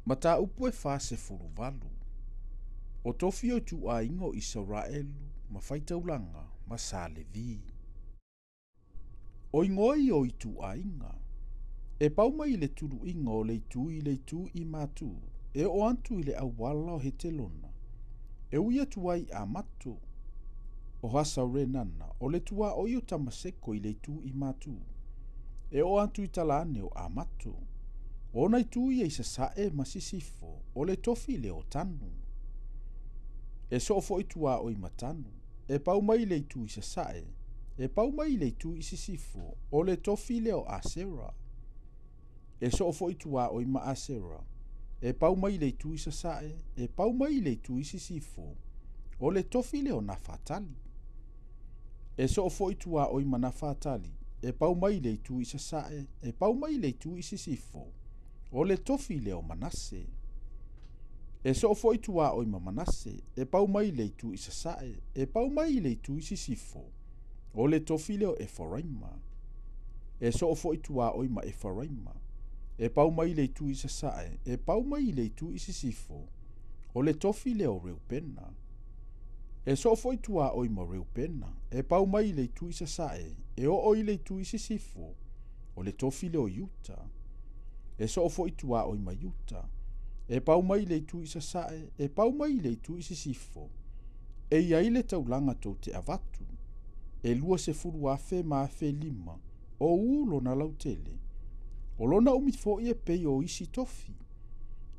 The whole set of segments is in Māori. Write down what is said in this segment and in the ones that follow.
Mata upu e fa se fuluvalu. O tofi o tu a ingo Israelu, ma faitaulanga, ma sa Levi. O ingoi o i tu a inga. E pauma i le tulu inga o le tu i matu. E o antu i le awala o he telona. E uia tuai a matu. O hasa o renana, o le tua o iu tamaseko i le tu i matu. E o antu i talane o a matu. O nai tu i sa sae masisifo, o le tofi le o tanu. E so fo i tua o i matanu. E pau mai le tu i sa sae. E pau mai le tu i sisifo, o le tofi le o asera. E so fo i tua o i ma asera. E pau mai le tu i sa sae. E pau mai le tu i sisifo, o le tofi le o nafatali. E so fo i tua o i ma nafatali. E pau mai le tu i sa sae. E pau mai le tu i sisifo, o le tofi le o manase. E so fo i tua o i ma manase. E pau mai le tu i sa sae. E pau mai le tu i sisifo, o le tofi le o Efraima. E so fo i tua o i ma Efraima. E pau mai le tu i sa sae. E pau mai le tu i sisifo, o le tofi le o Reupena. E so fo i tua o i ma Reupena. E pau mai le tu i sa sae. E o i le tu i sisifo, o le tofi le o Yuta. E so fo i tua o i ma Yuta. E pau mai le tu i sa sae. E pau mai le tu i sisifo, e ia le taulanga tau te avatu. E lua se furu afe ma afe lima, o ulo na lautele. O lona umi fo i e pei o isi tofi.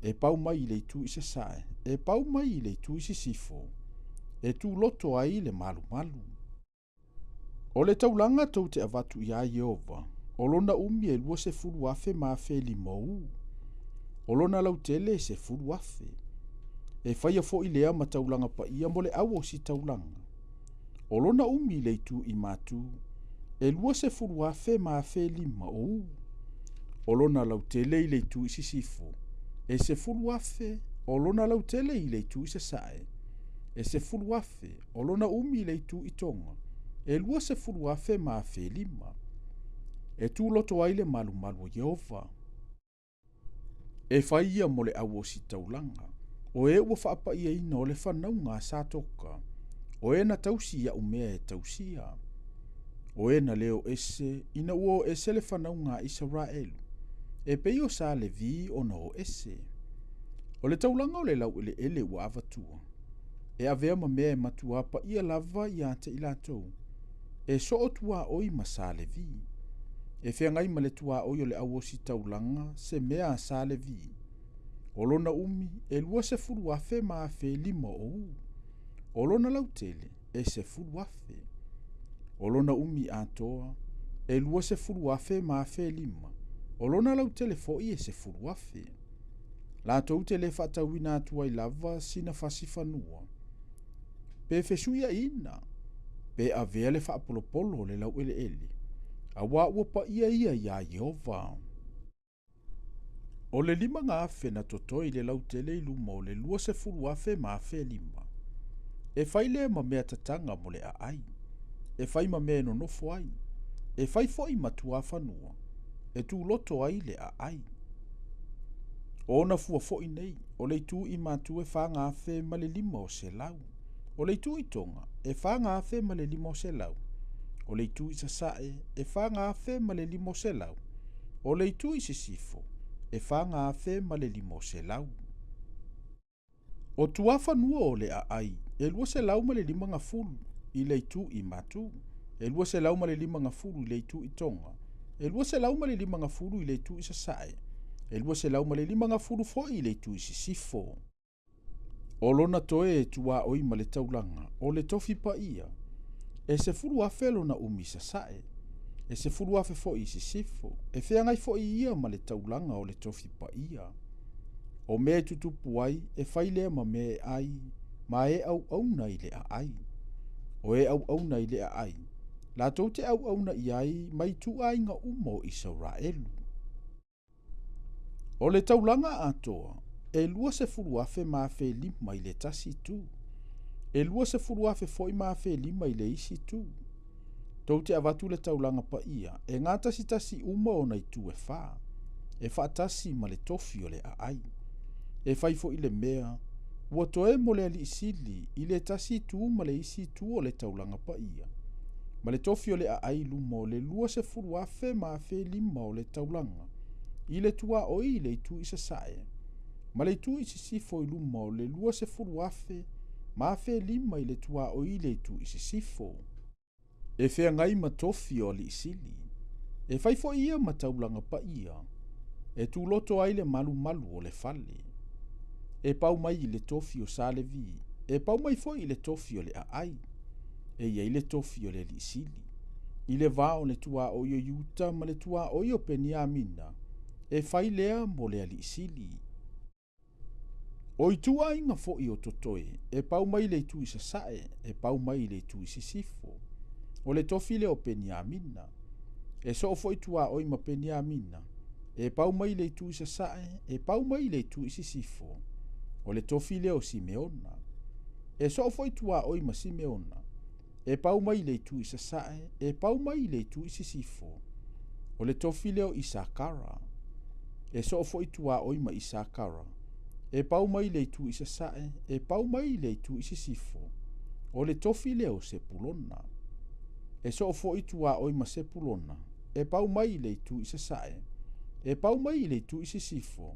E pau mai le tu i sa sae. E pau mai le tu i sisifo, e tu loto ai le malu malu. O le taulanga tau te avatu ia Jehova. O lona umi e lua se furu afe ma afe lima u. O lona lautele se furu afe. E whaia fo i lea ma taulanga pa ia mo le awo si taulanga. O lona umi le tu i matu. E lua se furu afe ma afe lima u. O lona lautele i le tu i sisifo. E se furu afe. O lona lautele i le tu i se sae. E se furu afe. O lona umi le tu i tonga. E lua se furu afe ma afe lima. E tu loto aile malu malu Jehova. E whaia mo le awo si taulanga. O e ua whaapa ia ina o le whanau ngā sātoka. O e na tausi ia umea e tausia. O e na leo ese, ina ua ese le whanau ngā Israelu. E pei o sa le vi o na o ese. O le taulanga o le lau ele ua avatua. E avea ma mea e matua pa ia lava i ate ilatou. E so o tua oi ma sa le vi. E whea ngai ma le tua oi o le awo si taulanga se mea sa le vi. O lona umi e lua se furu afe ma afe lima o u. O lona lautele e se furu afe. O lona umi atoa e lua se furu afe ma afe lima. O lona lautele fo i e se furu afe. La tou te le whatauina atua i lava sina fasifanua. Pe fesuia ina. Pe avea le whaapolopolo le lau ele. A wā ua pa ia ia Jehova. O le lima ngā afe na totoi le lautele i luma o le lua se furu afe ma afe lima. E whai le ma mea tatanga mo le a ai. E whai ma mea no nofo ai. E whai foi matua whanua. E tu loto ai le a ai. O na fua foi nei. O le tu i matu e wha ngā afe ma le lima o se lau. O le tu i tonga. E wha ngā afe ma le lima o se lau. O le tu i sasae. E wha ngā afe ma le lima o se lau. O le tu i sisifo. E wha ngā afe ma le lima o se lau. O tua whanua o le a ai. E lua se lau ma le lima ngā fulu. I le tu i matu. E lua se lau ma le lima ngā fulu i le tu i tonga. E lua se lau ma le lima ngā fulu i le tu i sasae. E lua se lau ma le lima ngā fulu fo i le tu i sisifo. O lona toe e tua oi ma le taulanga. O le tofi pa ia. E se fulu afe lona umi sasae. E se fulu afe fo i sisifo. E whea ngai fo i ia ma le taulanga o le tofi pa ia. O me tutupu ai, e whailea ma me ai, ma e au auna i le a ai. O e au auna i le a ai. La tau te au auna i ai, mai tu ai nga umo i Israelu. O le taulanga atoa, e lua se fulu afe ma afe lima i le tasi tu. E lua se fulu afe foi ma afe lima i le isi tu. Tau te avatu le taulanga pa ia, e ngā tasi umo o nei tu e wha. E wha tasi ma le tofi o le a ai. e fai fo i le mea, ua toe mo le aliisili i le tasi tu ma le isi tu o le taulanga pa ia. Ma le tofi o le aai luma o le lua se furu afe ma afe lima o le taulanga, i le tua o i le itu i sasae. Ma le itu i sisifo i luma o le lua se furu afe ma afe lima i le tua o i le itu i sisifo. E fea ngai ma tofi o aliisili, e fai fo ia ma taulanga pa ia, e tu loto ai le malu malu o le fale. E pau mai i le tofi o Salevi, e pau mai foi i le tofi o le aai, e ia i le tofi o le aliisili. I le vao le tua o io Yuta ma le tua o io Peniamina, e fai lea mo le aliisili. O i tua inga fo i o totoe, e pau mai le tu i sasae, e pau mai le tu i sisifo. O le tofi le o Peniamina, e so fo i tua o i ma Peniamina, e pau mai le tu i sasae, e pau mai le tu i sisifo. O le tofi le o Simeona, e so fo i tua o i ma Simeona, e pau mai le tu i sasae, e pau mai le tu i sisifo. O le tofi le o Isakara, e so fo i tua o i ma Isakara, e pau mai le tu i sasae, e pau mai le tu i sisifo. O le tofi le o Sepulona, e so fo i tua o i ma Sepulona, e pau mai le tu i sasae, e pau mai le tu i sisifo.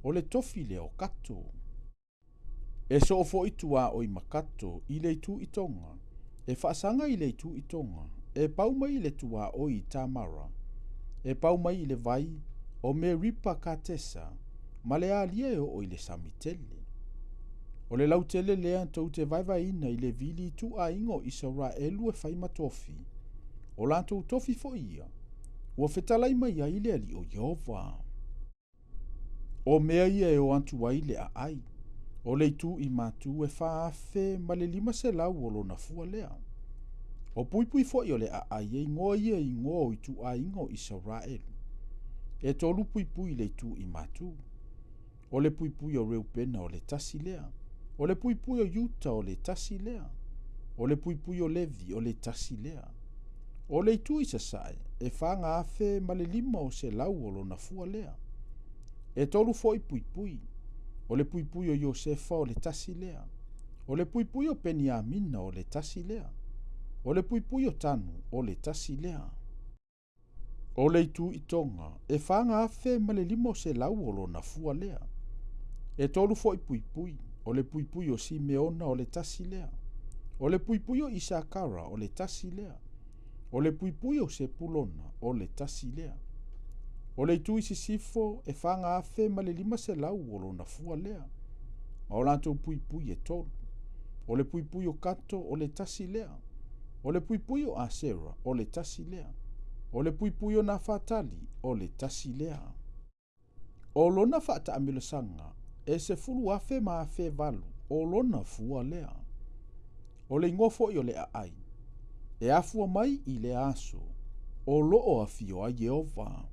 O le tofi le o Kato, e so fo i tua o i makato i le tu i tonga, e whaasanga i le tu i tonga, e pau mai le tua o i Tamara, e pau mai i le vai o Meripa Katesa, ma le alia o i le Samitele. O le lautele lea tau te vaivaina i le vili tu a ingo i Israelu e whai matofi, o lantou tofi fo ia, ua whetalai mai a ile ali o Jehova. O mea ia e o antu waile a ai, o le tu i matu e whaafe ma le lima se lau o lona fua lea. O pui pui fo i o le a ai e ngoa ia i ngoa i tu a ingo Israelu. E tolu pui pui le tu i matu. O le pui pui o Reupena o le tasi lea. O le pui pui o Yuta o le tasi lea. O le pui pui o Levi o le tasi lea. O le tu i sasae e whanga afe ma le lima o se lau o lona fua lea. E tolu fo i pui pui. O le pui pui o Iosefa o le tasi lea. O le pui pui o Peniamina o le tasi lea. O le pui pui o Tanu o le tasi lea. O le tu i tonga e whanga afe ma le lima o se lau o lona fua lea. E tolu fo i pui pui. O le pui pui o Simeona o le tasi lea. O le pui pui o Isakara o le tasi lea. O le pui pui o Sepulona o le tasi lea. O le tu i sisifo e whanga afe ma le lima se lau o lona fua lea. Ma o lantou pui pui e tolu. O le pui pui o Kato o le tasi lea. O le pui pui o Asera o le tasi lea. O le pui pui o Nafatali o le tasi lea. O lona whaata amilasanga e se fulu afe ma afe valu o lona fua lea. O le ngofo i o le aai. E afua mai i le aso. O loo a fio a Jehova.